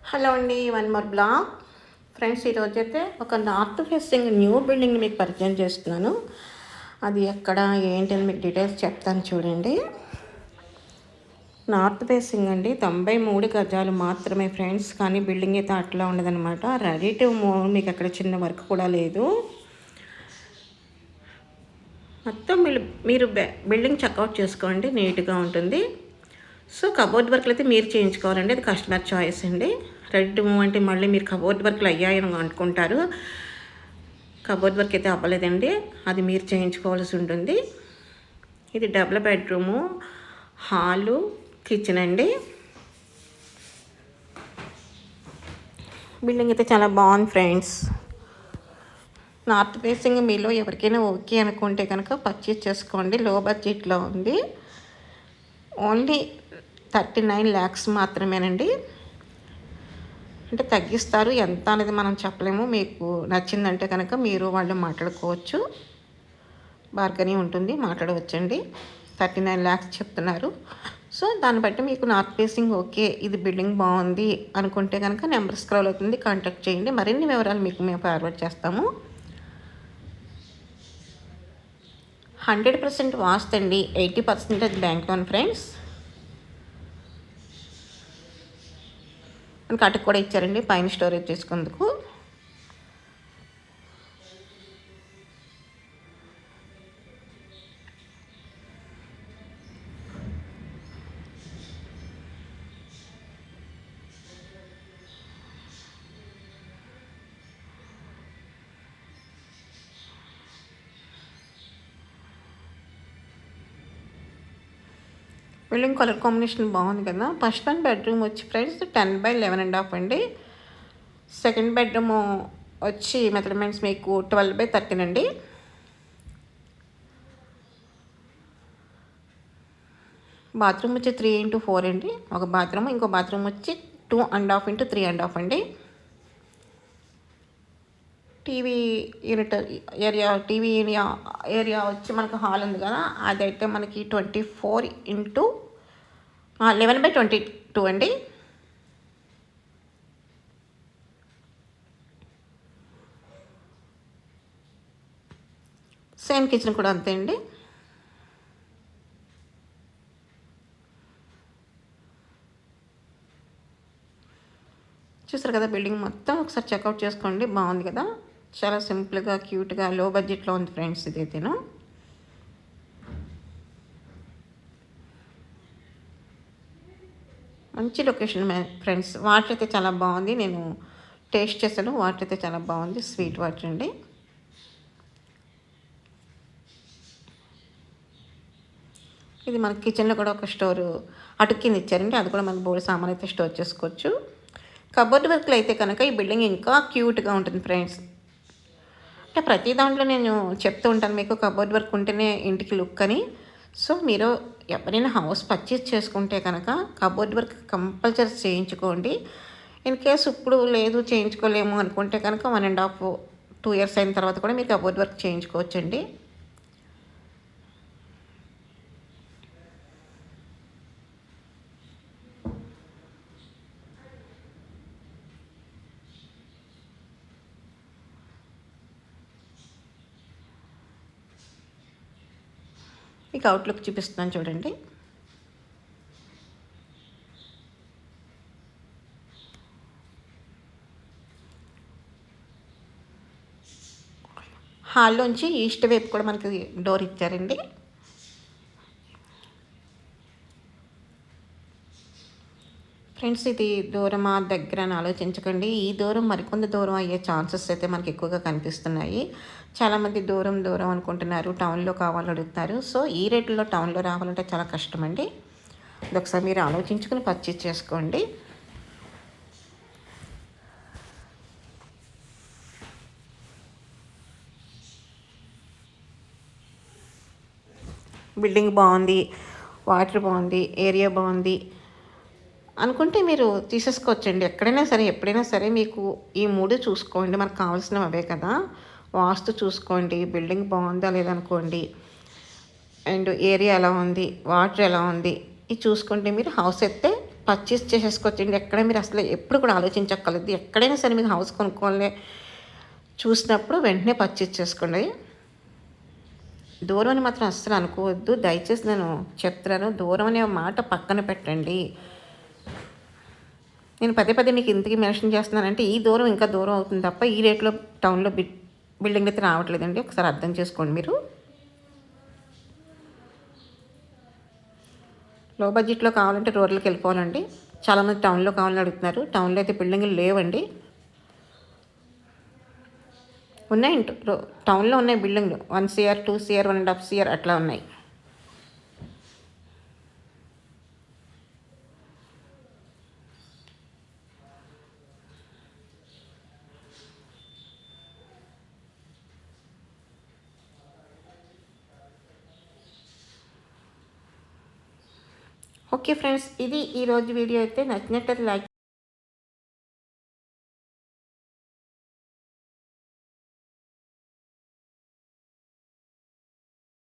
Hello అండి, one more blog. Friends, ఈరోజైతే ఒక నార్త్ ఫేసింగ్ న్యూ బిల్డింగ్ మీకు పరిచయం చేస్తున్నాను. అది ఎక్కడ ఏంటి అని మీకు డీటెయిల్స్ చెప్తాను చూడండి. నార్త్ ఫేసింగ్ అండి, 93 గజాలు మాత్రమే ఫ్రెండ్స్. కానీ బిల్డింగ్ అయితే అట్లా ఉండదన్నమాట. రెడీ టు మూవ్, మీకు అక్కడ చిన్న వర్క్ కూడా లేదు. మొత్తం మీరు బిల్డింగ్ చెక్అవుట్ చేసుకోండి, నీట్గా ఉంటుంది. సో కబోర్డ్ వర్క్లు అయితే మీరు చేయించుకోవాలండి, అది కస్టమర్ చాయిస్ అండి. రెడీ టు మూవ్ అంటే మళ్ళీ మీరు కబోర్డ్ వర్క్లు అయ్యాయని అనుకుంటారు. కబోర్డ్ వర్క్ అయితే అవ్వలేదండి, అది మీరు చేయించుకోవాల్సి ఉంటుంది. ఇది డబుల్ బెడ్రూము, హాలు, కిచెన్ అండి. బిల్డింగ్ అయితే చాలా బాగుంది ఫ్రెండ్స్. నార్త్ ఫేసింగ్ మీలో ఎవరికైనా ఓకే అనుకుంటే కనుక పర్చేజ్ చేసుకోండి. లో బడ్జెట్లో ఉంది. ఓన్లీ 39 lakhs మాత్రమేనండి. అంటే తగ్గిస్తారు, ఎంత అనేది మనం చెప్పలేము. మీకు నచ్చిందంటే కనుక మీరు వాళ్ళు మాట్లాడుకోవచ్చు, బార్గెనింగ్ ఉంటుంది, మాట్లాడవచ్చండి. 39 lakhs చెప్తున్నారు. సో దాన్ని బట్టి మీకు నార్త్ ఫేసింగ్ ఓకే, ఇది బిల్డింగ్ బాగుంది అనుకుంటే కనుక నెంబర్ స్క్రోల్ అవుతుంది, కాంటాక్ట్ చేయండి. మరిన్ని వివరాలు మీకు మేము ఫార్వర్డ్ చేస్తాము. 100% వాస్తు అండి, 80% బ్యాంక్ లోన్ ఫ్రెండ్స్. మనకి అటుకు కూడా ఇచ్చారండి పైన స్టోరేజ్ చేసుకుందుకు. బిల్డింగ్ కలర్ కాంబినేషన్ బాగుంది కదా. ఫస్ట్ వన్ బెడ్రూమ్ వచ్చి ఫ్రెండ్స్ 10/11.5 అండి. సెకండ్ బెడ్రూమ్ వచ్చి మెజర్మెంట్స్ మీకు 12/13 అండి. బాత్రూమ్ వచ్చి 3x4 అండి, ఒక బాత్రూమ్. ఇంకో బాత్రూమ్ వచ్చి 2.5 x 3.5 అండి. TV unit area, TV area వచ్చి మనకు హాల్ ఉంది కదా, అదైతే మనకి 24 x 11/22 అండి. సేమ్ కిచెన్ కూడా అంతే అండి. చూసారు కదా బిల్డింగ్ మొత్తం, ఒకసారి చెక్అవుట్ చేసుకోండి. బాగుంది కదా, చాలా సింపుల్గా క్యూట్గా లో బడ్జెట్లో ఉంది ఫ్రెండ్స్. ఇదైతేను మంచి లొకేషన్ ఫ్రెండ్స్. వాటర్ అయితే చాలా బాగుంది, నేను టేస్ట్ చేశాను. వాటర్ అయితే చాలా బాగుంది, స్వీట్ వాటర్ అండి. ఇది మన కిచెన్లో కూడా ఒక స్టోర్ అటుకు కింద ఇచ్చారండి, అది కూడా మనకు బోర్డు సామాన్ అయితే స్టోర్ చేసుకోవచ్చు. కబోర్డ్ వర్క్లు అయితే కనుక ఈ బిల్డింగ్ ఇంకా క్యూట్గా ఉంటుంది ఫ్రెండ్స్. అంటే ప్రతి దాంట్లో నేను చెప్తూ ఉంటాను మీకు, కబోర్డ్ వర్క్ ఉంటేనే ఇంటికి లుక్ అని. సో మీరు ఎవరైనా హౌస్ పర్చేస్ చేసుకుంటే కనుక కబోర్డ్ వర్క్ కంపల్సరీ చేయించుకోండి. ఇన్ కేస్ ఇప్పుడు లేదు చేయించుకోలేము అనుకుంటే కనుక 1.5 2 years అయిన తర్వాత కూడా మీరు కబోర్డ్ వర్క్ చేయించుకోవచ్చండి. మీకు అవుట్లుక్ చూపిస్తున్నాను చూడండి. హాల్లోంచి ఈస్ట్ వైపు కూడా మనకి డోర్ ఇచ్చారండి. ఫ్రెండ్స్, ఇది దూరమా దగ్గర అని ఆలోచించకండి. ఈ దూరం మరికొంత దూరం అయ్యే ఛాన్సెస్ అయితే మనకి ఎక్కువగా కనిపిస్తున్నాయి. చాలామంది దూరం దూరం అనుకుంటున్నారు, టౌన్లో కావాలని అడుగుతున్నారు. సో ఈ రేట్లో టౌన్లో రావాలంటే చాలా కష్టం అండి. ఇది ఒకసారి మీరు ఆలోచించుకుని పర్చేజ్ చేసుకోండి. బిల్డింగ్ బాగుంది, వాటర్ బాగుంది, ఏరియా బాగుంది అనుకుంటే మీరు తీసేసుకోవచ్చండి. ఎక్కడైనా సరే, ఎప్పుడైనా సరే మీకు ఈ 3 చూసుకోండి. మనకు కావాల్సినవి అవే కదా. వాస్తు చూసుకోండి, బిల్డింగ్ బాగుందా లేదనుకోండి, అండ్ ఏరియా ఎలా ఉంది, వాటర్ ఎలా ఉంది, ఇది చూసుకుంటే మీరు హౌస్ అయితే పర్చేస్ చేసేసుకోవచ్చండి. ఎక్కడ మీరు అసలు ఎప్పుడు కూడా ఆలోచించక్కర్లేదు. ఎక్కడైనా సరే మీకు హౌస్ కొనుక్కోవాలి చూసినప్పుడు వెంటనే పర్చేస్ చేసుకోండి. దూరం అని మాత్రం అస్సలు అనుకోవద్దు. దయచేసి నేను చెప్తున్నాను, దూరం అనే మాట పక్కన పెట్టండి. నేను పదే పదే మీకు ఇంతకీ మెన్షన్ చేస్తున్నానంటే ఈ దూరం ఇంకా దూరం అవుతుంది తప్ప ఈ రేట్లో టౌన్లో బిల్డింగ్ అయితే రావట్లేదండి. ఒకసారి అర్థం చేసుకోండి మీరు. లో బడ్జెట్లో కావాలంటే రూరల్కి వెళ్ళిపోవాలండి. చాలామంది టౌన్లో కావాలని అడుగుతున్నారు. టౌన్లో అయితే బిల్డింగ్లు లేవండి. ఉన్నాయండి, టౌన్లో ఉన్నాయి బిల్డింగ్లు 1 CR 2 CR 1.5 CR అట్లా ఉన్నాయి. ఓకే ఫ్రెండ్స్, ఇది ఈరోజు వీడియో అయితే నచ్చినట్లయితే లైక్